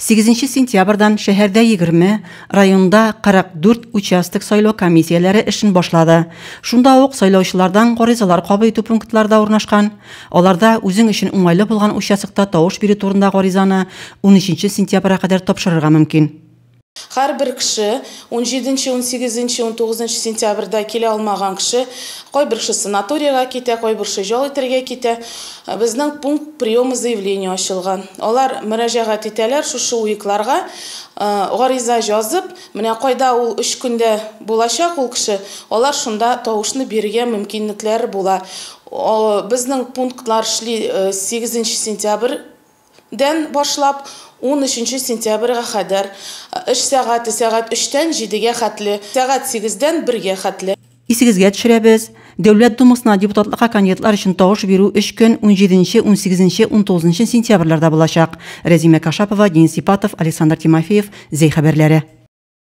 8 сентябрдан шәһәрдә 20, районда 44 участок сайлау комиссияләре эшен башлады. Шунда ук сайлаучылардан гаризалар кабул итү пунктларда урнашкан. Аларда үзең өчен уңайлы булган участокта тавыш бирү турында гаризаны 13 сентябрга кадәр тапшырырга мөмкин. Һәр бер кеше 17, 18, 19 сентябрьдә килә алмаган кеше, кайбер кеше санаторийга китә, кайбер кеше ял итәргә китә. Безнең пункт приема заявления ачылган. Алар мөрәҗәгать итәләр шушы уйыкларга, гариза язып, менә кайда ул 3 көндә булачак ул кеше, алар шунда тавышны бирергә мөмкинлекләре була. Безнең пунктлар эшли 8 сентябрьдән башлап 13 сентябрьгә кадәр. Эш сәгате сәгать 3-тән 7-гә хәтле, сәгать 8-дән 1-гә хәтле. Исегезгә төшерәбез. Дәүләт Думасына депутатлыкка кандидатлар өчен тавыш бирү 3 көн 17, 18, 19 сентябрьләрдә булачак. Рәзимә Кашапова, Денис Сипатов, Александр Тимофеев, Зей хәбәрләре.